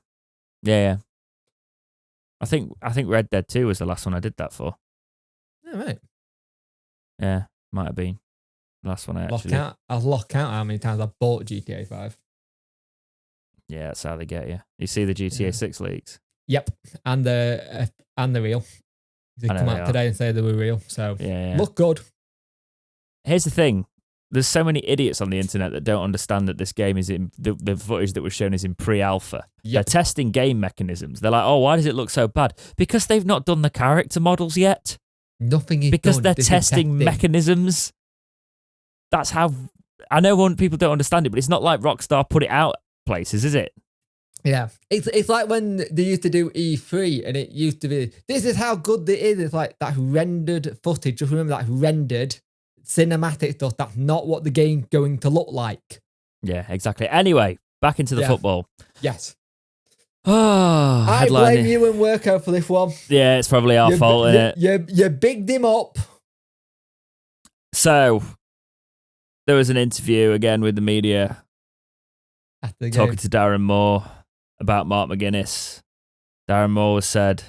I think Red Dead 2 was the last one I did that for. Yeah, right. Yeah, might have been the last one I actually. I've lost count how many times I bought GTA 5. Yeah, that's how they get you. You see the GTA 6 leaks. Yep, and the real. They come out today and say they were real. So look good. Here's the thing. there's so many idiots on the internet that don't understand that this game is in the footage that was shown is in pre-alpha. Yep. They're testing game mechanisms. They're like, oh, why does it look so bad? Because they've not done the character models yet. Nothing is because done. they're This is testing mechanisms. That's how. I know people don't understand it, but it's not like Rockstar put it out places, is it? Yeah, it's like when they used to do E3 and it used to be, this is how good it is. It's like that rendered footage. Just remember that rendered cinematic stuff. That's not what the game's going to look like. Yeah, exactly. Anyway, back into the football. Yes. I blame you and Worko for this one. Yeah, it's probably our fault, isn't it? You bigged him up. So, there was an interview again with the media After the talking game. to Darren Moore about Mark McGuinness. Darren Moore said,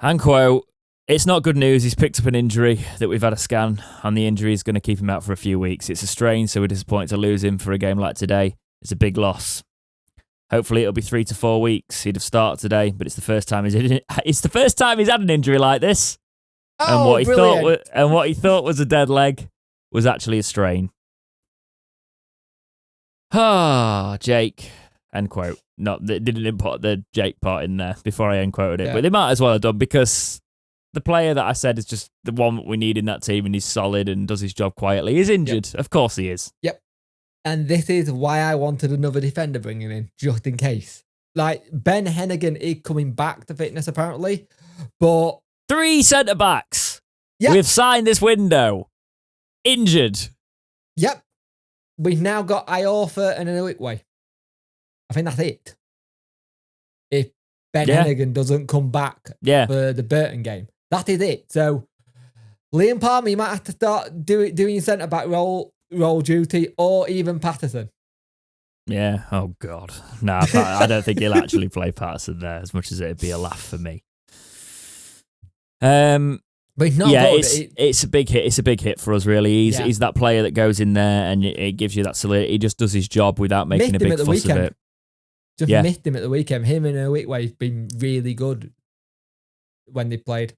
and quote, "It's not good news. He's picked up an injury that we've had a scan on. The injury is going to keep him out for a few weeks. It's a strain, so we're disappointed to lose him for a game like today. It's a big loss. Hopefully it'll be 3 to 4 weeks. He'd have started today, but it's the first time he's had an injury like this. And what he thought was a dead leg was actually a strain." Jake, end quote. Not they didn't put the Jake part in there before I end quoted it, but they might as well have done, because the player that I said is just the one that we need in that team and he's solid and does his job quietly is injured. Yep. Of course he is. Yep. And this is why I wanted another defender bringing in, just in case. Like, Ben Hennigan is coming back to fitness apparently, but 3 centre-backs. Yep. We've signed this window. Injured. Yep. We've now got Iorfa and Inuitwe. I think that's it. If Ben Hennigan doesn't come back for the Burton game, that is it. So Liam Palmer, you might have to start doing centre-back role duty, or even Patterson. Yeah. Oh, God. Nah, I don't think he'll actually play Patterson there, as much as it'd be a laugh for me. But he's not good. It's a big hit. It's a big hit for us, really. He's that player that goes in there and it gives you that solidity. He just does his job without making a big fuss of it. Just missed him at the weekend. Him and Inuitwe have been really good when they played.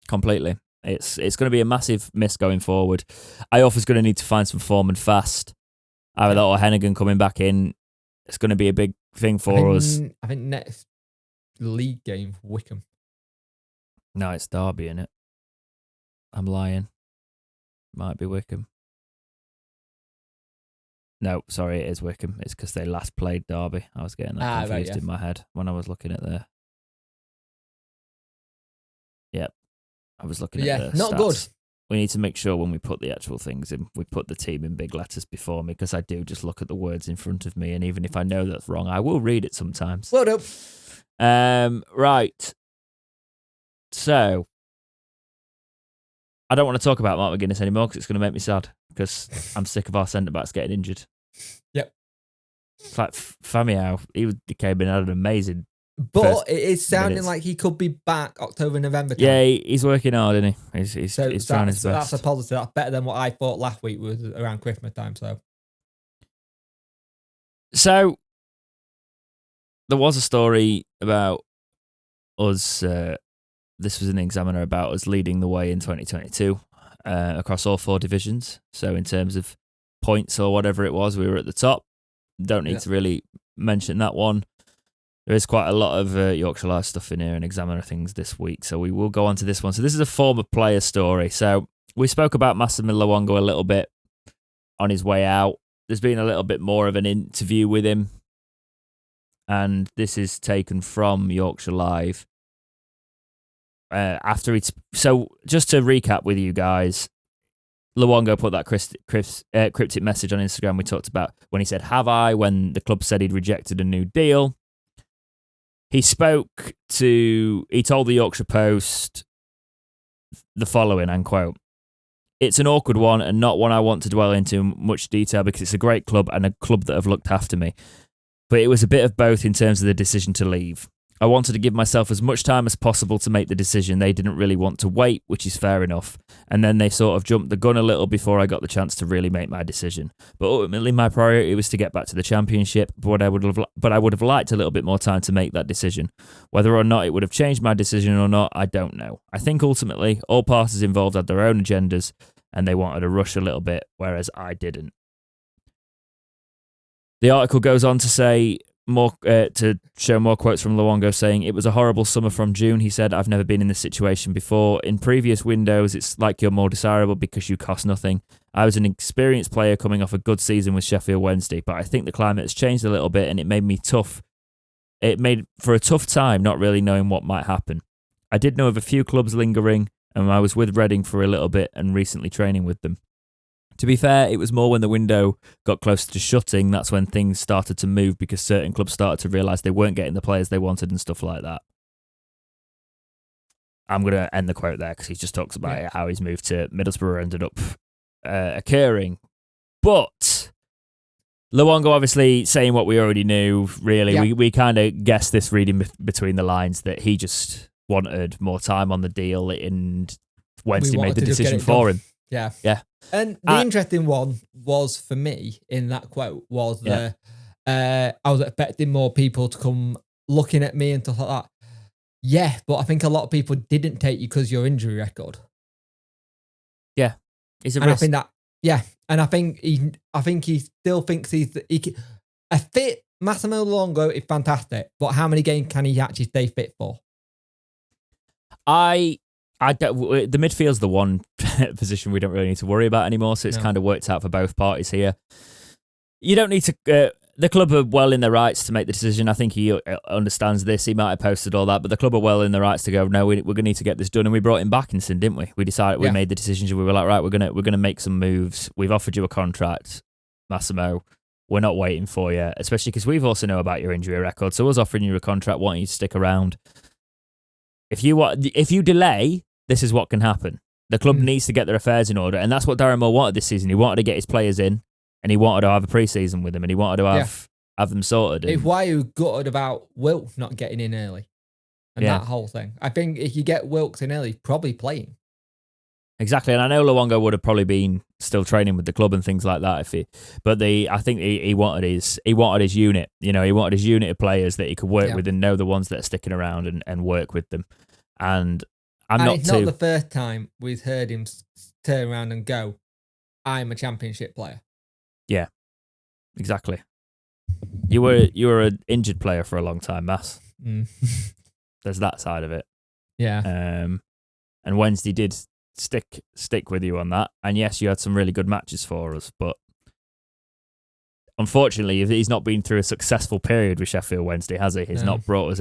Completely. It's going to be a massive miss going forward. Iorfa's going to need to find some form and fast. Either that or Hennigan coming back in. It's going to be a big thing for us. I think next league game, Wickham. No, it's Derby, innit? I'm lying. Might be Wickham. No, sorry, it is Wickham. It's because they last played Derby. I was getting that confused in my head when I was looking at the... Yep. I was looking at the not stats. Good. We need to make sure when we put the actual things in, we put the team in big letters before me, because I do just look at the words in front of me, and even if I know that's wrong, I will read it sometimes. Well done. Right. So, I don't want to talk about Mark McGuinness anymore because it's going to make me sad, because I'm sick of our centre-backs getting injured. Yep. It's like Famiao, he came in and had an amazing... But it is sounding like he could be back October, November time. Yeah, he's working hard, isn't he? He's trying his best. That's a positive. That's better than what I thought last week was around Christmas time. So there was a story about us. This was an Examiner about us leading the way in 2022 across all 4 divisions. So in terms of points or whatever it was, we were at the top. Don't need to really mention that one. There is quite a lot of Yorkshire Live stuff in here and Examiner things this week, so we will go on to this one. So this is a former player story. So we spoke about Massimo Luongo a little bit on his way out. There's been a little bit more of an interview with him, and this is taken from Yorkshire Live. So just to recap with you guys, Luongo put that cryptic message on Instagram we talked about when he said, "Have I?" when the club said he'd rejected a new deal. He told the Yorkshire Post the following, and quote, "It's an awkward one and not one I want to dwell into much detail because it's a great club and a club that have looked after me. But it was a bit of both in terms of the decision to leave. I wanted to give myself as much time as possible to make the decision. They didn't really want to wait, which is fair enough. And then they sort of jumped the gun a little before I got the chance to really make my decision. But ultimately, my priority was to get back to the Championship, but I would have liked a little bit more time to make that decision. Whether or not it would have changed my decision or not, I don't know. I think ultimately, all parties involved had their own agendas, and they wanted to rush a little bit, whereas I didn't. The article goes on to say to show more quotes from Luongo saying, "It was a horrible summer from June." He said, "I've never been in this situation before. In previous windows, it's like you're more desirable because you cost nothing. I was an experienced player coming off a good season with Sheffield Wednesday, but I think the climate has changed a little bit and it made me tough. It made for a tough time not really knowing what might happen. I did know of a few clubs lingering, and I was with Reading for a little bit and recently training with them. To be fair, it was more when the window got closer to shutting, that's when things started to move because certain clubs started to realise they weren't getting the players they wanted and stuff like that." I'm going to end the quote there because he just talks about how his move to Middlesbrough ended up occurring. But Luongo obviously saying what we already knew, really. Yeah. We kind of guessed this reading between the lines that he just wanted more time on the deal and Wednesday made the decision for him. Yeah. Yeah. And the interesting one was for me in that quote was I was expecting more people to come looking at me and stuff like that. Yeah, but I think a lot of people didn't take you because your injury record. Yeah. It's a risk. I think that, and I think he still thinks a fit Massimo Luongo is fantastic, but how many games can he actually stay fit for? The midfield's the one position we don't really need to worry about anymore, so it's kind of worked out for both parties here. You don't need to... the club are well in their rights to make the decision. I think he understands this. He might have posted all that, but the club are well in their rights to go, no, we're going to need to get this done. And we brought him back in sin, didn't we? We decided, we made the decisions. We were like, right, we're gonna make some moves. We've offered you a contract, Massimo. We're not waiting for you, especially because we've also know about your injury record. So us offering you a contract, wanting you to stick around. If you delay, this is what can happen. The club needs to get their affairs in order, and that's what Darren Moore wanted this season. He wanted to get his players in, and he wanted to have a pre-season with them, and he wanted to have them sorted. It's why you gutted about Wilkes not getting in early, and that whole thing. I think if you get Wilkes in early, probably playing. Exactly, and I know Luongo would have probably been still training with the club and things like that I think he wanted his unit. You know, he wanted his unit of players that he could work with and know the ones that are sticking around and work with them. And it's not the first time we've heard him turn around and go, "I'm a championship player." Yeah, exactly. You were an injured player for a long time, Mass. There's that side of it. Yeah. And Wednesday did stick with you on that. And yes, you had some really good matches for us, but unfortunately, he's not been through a successful period with Sheffield Wednesday, has he? He's not brought us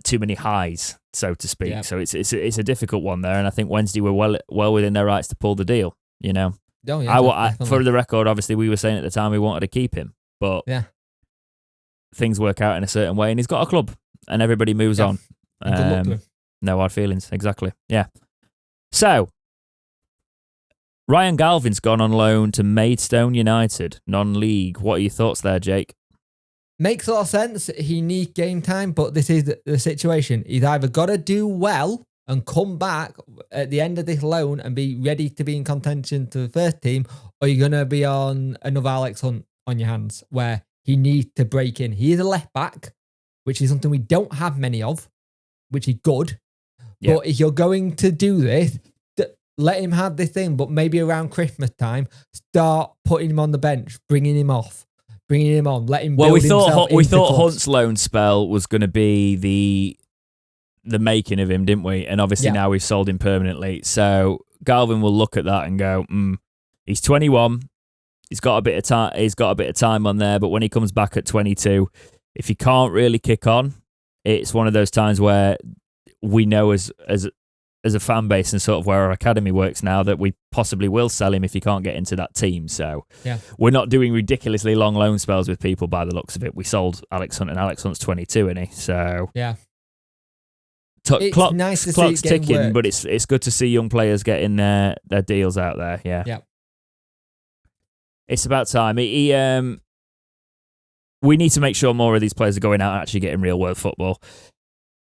too many highs, so to speak. Yeah. So it's a difficult one there, and I think Wednesday were well within their rights to pull the deal. You know. Oh, yeah, for the record, obviously, we were saying at the time we wanted to keep him, but things work out in a certain way, and he's got a club, and everybody moves on. Good luck to him. No hard feelings, exactly. Yeah. So, Ryan Galvin's gone on loan to Maidstone United, non-league. What are your thoughts there, Jake? Makes a lot of sense. He needs game time, but this is the situation. He's either got to do well and come back at the end of this loan and be ready to be in contention to the first team, or you're going to be on another Alex Hunt on your hands where he needs to break in. He is a left back, which is something we don't have many of, which is good. Yep. But if you're going to do this, let him have this thing, but maybe around Christmas time, start putting him on the bench, bringing him off, bringing him on, let him build himself. We thought Hunt's loan spell was going to be the making of him, didn't we? And obviously now we've sold him permanently. So Galvin will look at that and go, he's 21. He's got a bit of time. He's got a bit of time on there. But when he comes back at 22, if he can't really kick on, it's one of those times where we know as a fan base and sort of where our academy works now that we possibly will sell him if he can't get into that team. So we're not doing ridiculously long loan spells with people by the looks of it. We sold Alex Hunt, and Alex Hunt's 22, isn't he? So it's nice to see clock's ticking, but it's good to see young players getting their deals out there. Yeah. It's about time. We need to make sure more of these players are going out and actually getting real world football.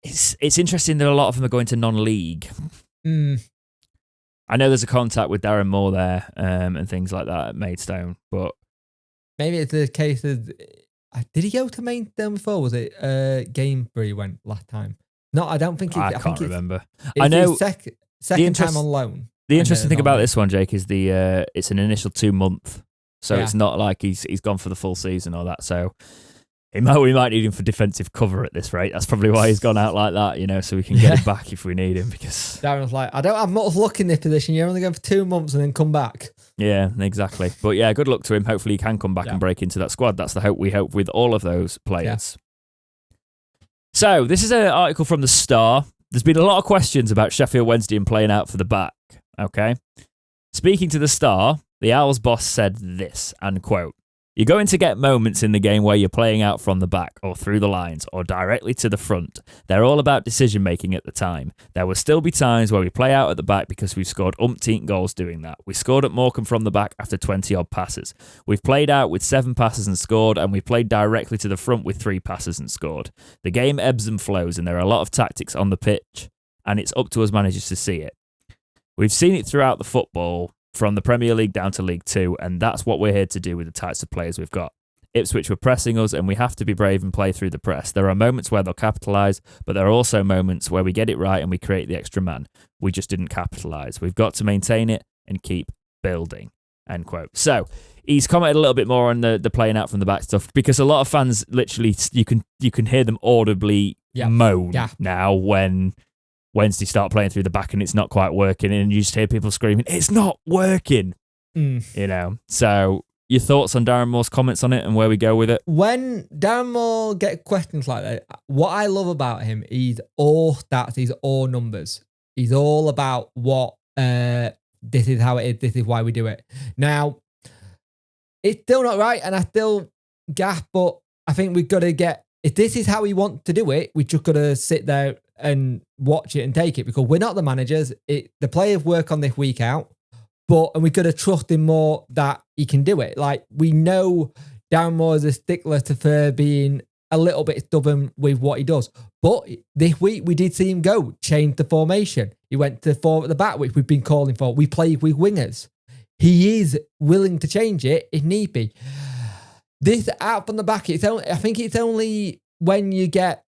It's interesting that a lot of them are going to non-league. I know there's a contact with Darren Moore there and things like that at Maidstone, but maybe it's a case of did he go to Maidstone before? Was it Gamebury went last time? No, I don't think. I can't remember. I know second time on loan. The interesting thing about this one, Jake, is it's an initial 2 month, so it's not like he's gone for the full season or that. So we might need him for defensive cover at this rate. That's probably why he's gone out like that, so we can get him back if we need him. Because Darren's like, I don't have much luck in this position. You're only going for 2 months and then come back. Yeah, exactly. But yeah, good luck to him. Hopefully he can come back and break into that squad. That's the hope we hope with all of those players. Yeah. So this is an article from the Star. There's been a lot of questions about Sheffield Wednesday and playing out for the back. Okay. Speaking to the Star, the Owls boss said this, and quote, "You're going to get moments in the game where you're playing out from the back or through the lines or directly to the front. They're all about decision making at the time. There will still be times where we play out at the back because we've scored umpteen goals doing that. We scored at Morecambe from the back after 20 odd passes. We've played out with 7 passes and scored, and we played directly to the front with 3 passes and scored. The game ebbs and flows, and there are a lot of tactics on the pitch, and it's up to us managers to see it. We've seen it throughout the football, from the Premier League down to League 2, and that's what we're here to do with the types of players we've got. Ipswich were pressing us, and we have to be brave and play through the press. There are moments where they'll capitalise, but there are also moments where we get it right and we create the extra man. We just didn't capitalise. We've got to maintain it and keep building." End quote. So he's commented a little bit more on the playing out from the back stuff, because a lot of fans literally, you can hear them audibly moan now when Wednesday start playing through the back and it's not quite working, and you just hear people screaming, "It's not working!" So your thoughts on Darren Moore's comments on it and where we go with it? When Darren Moore get questions like that, what I love about him, he's all stats, he's all numbers. He's all about what, this is how it is, this is why we do it. Now, it's still not right, and I still gasp, but I think we've got to if this is how we want to do it, we just got to sit there and watch it and take it, because we're not the managers. The players work on this week out, and we've got to trust him more that he can do it. Like, we know Darren Moore is a stickler for being a little bit stubborn with what he does. But this week we did see him change the formation. He went to 4 at the back, which we've been calling for. We played with wingers. He is willing to change it if need be. This out from the back, I think it's only when you get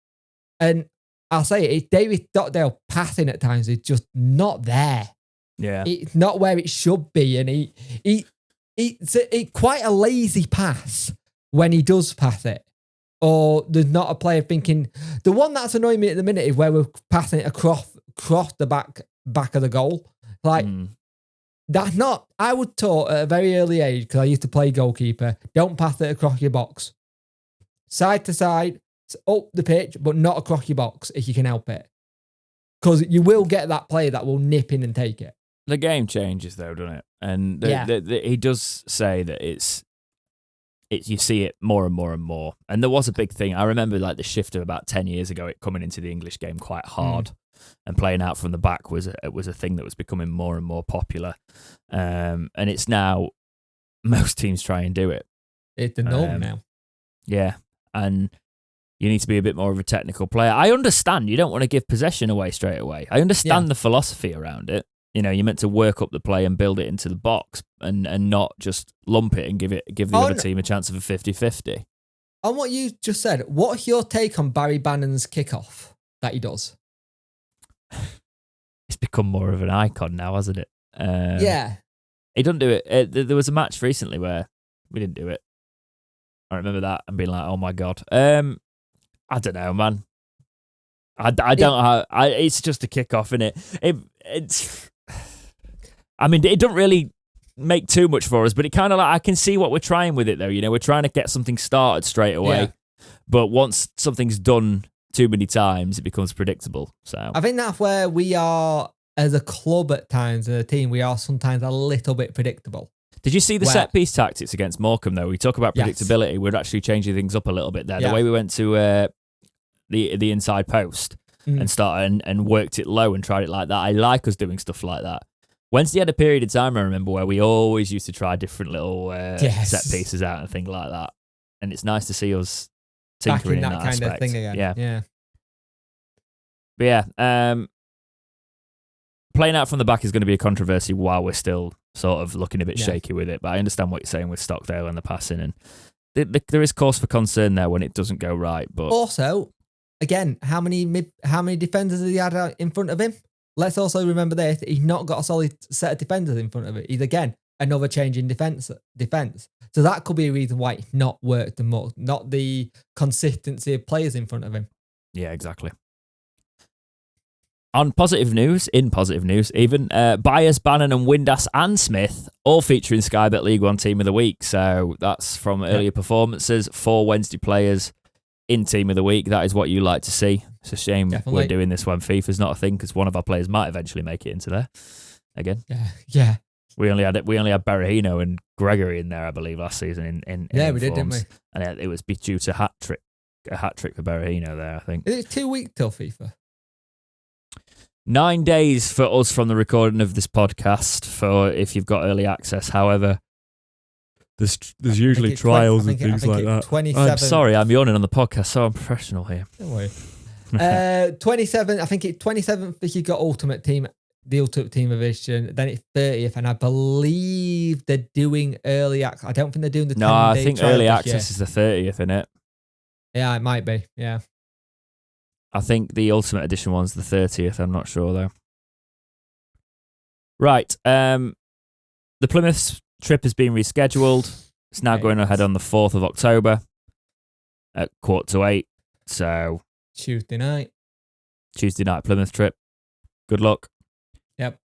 I'll say it's David Stockdale passing at times is just not there. Yeah. It's not where it should be. And it's quite a lazy pass when he does pass it. Or there's not a player thinking. The one that's annoying me at the minute is where we're passing it across the back of the goal. Like, that's not. I was taught at a very early age, because I used to play goalkeeper, don't pass it across your box. Side to side, up the pitch, but not across your box if you can help it. Because you will get that player that will nip in and take it. The game changes, though, doesn't it? And he does say that it's you see it more and more and more. And there was a big thing. I remember like the shift of about 10 years ago, it coming into the English game quite hard. And playing out from the back was a thing that was becoming more and more popular. And it's now, most teams try and do it. It's the norm now. Yeah. And you need to be a bit more of a technical player. I understand you don't want to give possession away straight away. I understand the philosophy around it. You're meant to work up the play and build it into the box and not just lump it and give the other team a chance of a 50-50. On what you just said, what's your take on Barry Bannon's kickoff that he does? It's become more of an icon now, hasn't it? Yeah. He doesn't do it. There was a match recently where we didn't do it. I remember that and being like, oh my God. I don't know, man. I don't. It's just a kickoff, innit? It's. I mean, it doesn't really make too much for us, but it kind of like I can see what we're trying with it, though. We're trying to get something started straight away, but once something's done too many times, it becomes predictable. So I think that's where we are as a club at times, as a team. We are sometimes a little bit predictable. Did you see the set piece tactics against Morecambe, though? We talk about predictability. We're actually changing things up a little bit there. The way we went to the inside post and started and worked it low and tried it like that. I like us doing stuff like that. Wednesday had a period of time, I remember, where we always used to try different little set pieces out and things like that. And it's nice to see us tinkering in that kind aspect. of thing again. Yeah. But yeah, playing out from the back is going to be a controversy while we're still sort of looking a bit shaky with it. But I understand what you're saying with Stockdale and the passing, and there is cause for concern there when it doesn't go right. But also, again, how many defenders has he had out in front of him? let's also remember this. He's not got a solid set of defenders in front of it. He's, again, another change in defense. So that could be a reason why it's not worked the most, not the consistency of players in front of him. Yeah, exactly. In positive news, even, Byers, Bannon and Windass and Smith all featuring Sky Bet League One Team of the Week. So that's from earlier performances. 4 Wednesday players in Team of the Week. That is what you like to see. It's a shame we're doing this when FIFA's not a thing, because one of our players might eventually make it into there again. Yeah. We only had Berahino and Gregory in there, I believe, last season. In we did, didn't we? And it was due to a hat trick for Berahino there, I think. Is it 2 weeks till FIFA? 9 days for us from the recording of this podcast for if you've got early access. However, there's usually trials and things like that. I'm sorry, I'm yawning on the podcast, so I'm professional here. Don't worry. 27, I think it's 27th if you got Ultimate Team, the Ultimate Team Edition. Then it's 30th, and I believe they're doing early access. I don't think they're doing the 10-day No, I think trial early this access year. is the 30th, isn't it? Yeah, it might be. Yeah. I think the Ultimate Edition one's the 30th. I'm not sure, though. Right. The Plymouth trip has been rescheduled. It's now going ahead on the 4th of October at 7:45. So Tuesday night Plymouth trip. Good luck. Yep.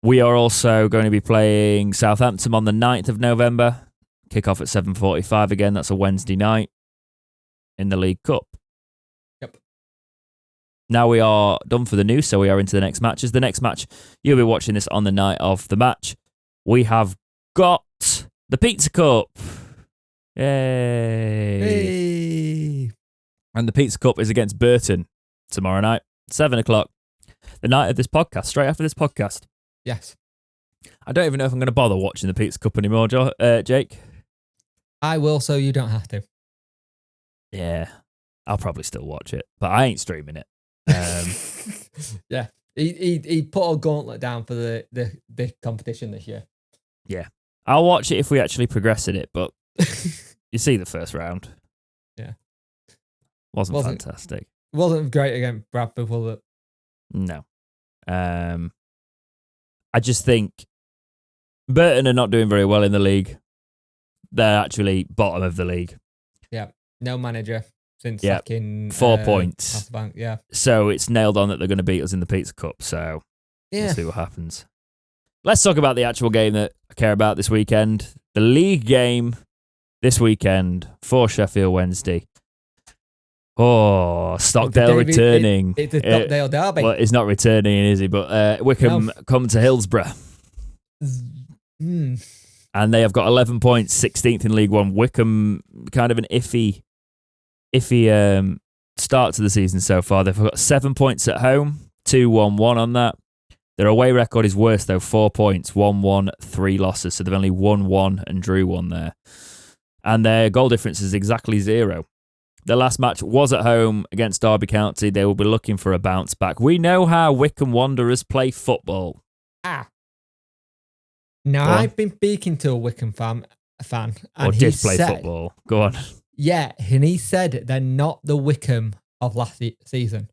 We are also going to be playing Southampton on the 9th of November. Kick off at 7:45 again. That's a Wednesday night in the League Cup. Yep. Now we are done for the news, so we are into the next matches. The next match, you'll be watching this on the night of the match. We have got the Pizza Cup. Yay. Hey. And the Pizza Cup is against Burton tomorrow night, 7 o'clock. The night of this podcast, straight after this podcast. Yes. I don't even know if I'm going to bother watching the Pizza Cup anymore, Jake. I will, so you don't have to. Yeah, I'll probably still watch it, but I ain't streaming it. Yeah, he put a gauntlet down for the competition this year. Yeah, I'll watch it if we actually progress in it, but you see the first round. Yeah. Wasn't fantastic. Wasn't great against Bradford, was it? No. I just think Burton are not doing very well in the league. They're actually bottom of the league. Yeah. No manager since sacking 4 points. Bank, yeah. So it's nailed on that they're going to beat us in the Pizza Cup. So we'll see what happens. Let's talk about the actual game that I care about this weekend. The league game this weekend for Sheffield Wednesday. Oh, Stockdale returning. It's a Stockdale derby. Well, he's not returning, is he? But Wickham come to Hillsborough. And they have got 11 points, 16th in League One. Wickham, kind of an iffy start to the season so far. They've got 7 points at home, 2-1-1 on that. Their away record is worse, though, 4 points, 1-1, 3 losses. So they've only won 1 and drew 1 there. And their goal difference is exactly 0. Their last match was at home against Derby County. They will be looking for a bounce back. We know how Wickham Wanderers play football. Now, I've been speaking to a Wickham fan. And or did play football. Go on. Yeah, and he said they're not the Wickham of last season.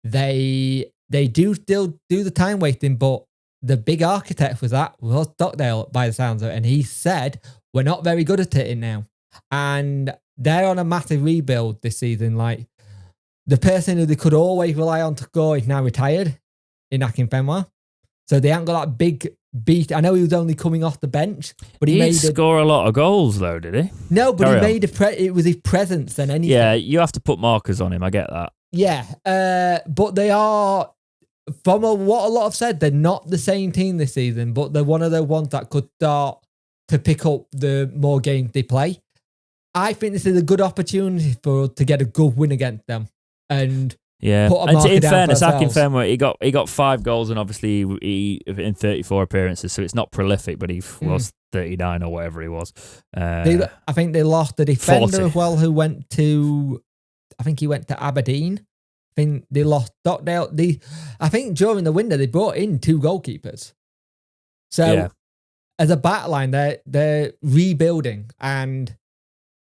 They do still do the time wasting, but the big architect was Stockdale by the sounds of it. And he said, we're not very good at it now. And they're on a massive rebuild this season. Like, the person who they could always rely on to score is now retired in Akinfenwa. So they haven't got that big beat. I know he was only coming off the bench, but he made score a lot of goals, though, did he? No, but he made it was his presence than anything. Yeah, you have to put markers on him. I get that. Yeah, but they are, from what a lot have said, they're not the same team this season, but they're one of the ones that could start to pick up the more games they play. I think this is a good opportunity for us to get a good win against them. And put a marker in down fairness, for ourselves. Akinfenwa, he got 5 goals and obviously he in 34 appearances, so it's not prolific, but he was 39 or whatever he was. I think they lost the defender 40. as well, who went to, I think he went to Aberdeen. I think they lost Stockdale. I think during the window they brought in 2 goalkeepers. So as a backline, they're rebuilding, and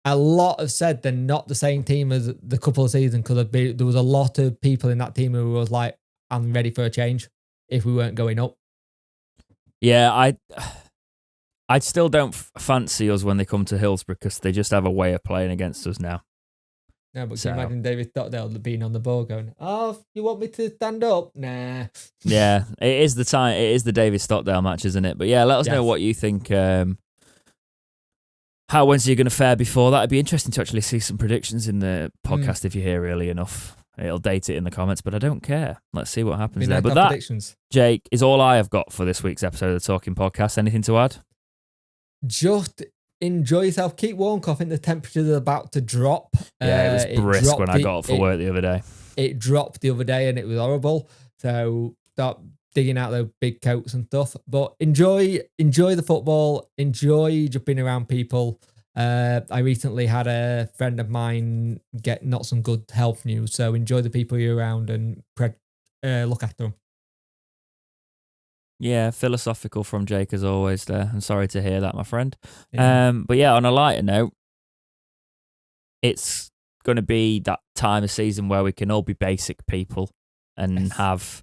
a lot have said they're not the same team as the couple of seasons because there was a lot of people in that team who was like, I'm ready for a change if we weren't going up. Yeah, I still don't fancy us when they come to Hillsborough because they just have a way of playing against us now. No, but can you imagine David Stockdale being on the ball going, "Oh, you want me to stand up?" Nah. Yeah, it is the time. It is the David Stockdale match, isn't it? But yeah, let us know what you think. How Wednesday are going to fare before that? It'd be interesting to actually see some predictions in the podcast if you're here early enough. It'll date it in the comments, but I don't care. Let's see what happens there. But that, Jake, is all I have got for this week's episode of the Talking Podcast. Anything to add? Just enjoy yourself. Keep warm. I think the temperatures are about to drop. Yeah, it was brisk when I got up for work the other day. It dropped the other day and it was horrible. So start digging out those big coats and stuff. But enjoy the football. Enjoy jumping around people. I recently had a friend of mine get not some good health news. So enjoy the people you're around and look after them. Yeah, philosophical from Jake as always there. I'm sorry to hear that, my friend. Yeah. But yeah, on a lighter note, it's going to be that time of season where we can all be basic people and have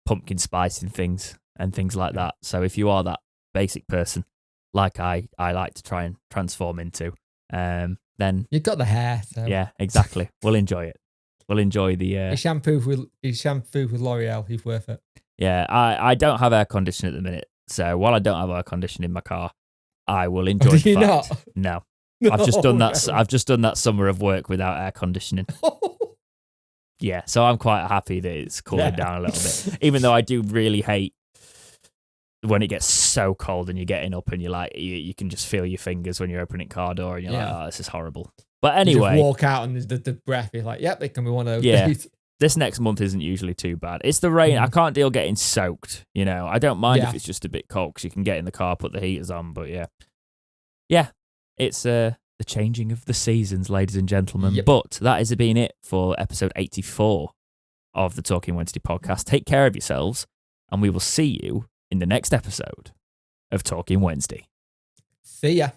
pumpkin spice in things and things like that. So if you are that basic person, like I like to try and transform into, then... You've got the hair. So. Yeah, exactly. We'll enjoy it. We'll enjoy the... His shampoo with L'Oreal, he's worth it. Yeah, I don't have air conditioning at the minute, so while I don't have air conditioning in my car, I will enjoy the fact. No, I've just done that. No. I've just done that summer of work without air conditioning. Yeah, so I'm quite happy that it's cooling down a little bit. Even though I do really hate when it gets so cold and you're getting up and you're like, you can just feel your fingers when you're opening car door and you're like, oh, this is horrible. But anyway, you just walk out and the breath is like, yep, it can be one of those days. This next month isn't usually too bad. It's the rain. I can't deal getting soaked, you know. I don't mind if it's just a bit cold because you can get in the car, put the heaters on. But yeah, it's the changing of the seasons, ladies and gentlemen. Yep. But that has been it for episode 84 of the Talking Wednesday podcast. Take care of yourselves, and we will see you in the next episode of Talking Wednesday. See ya.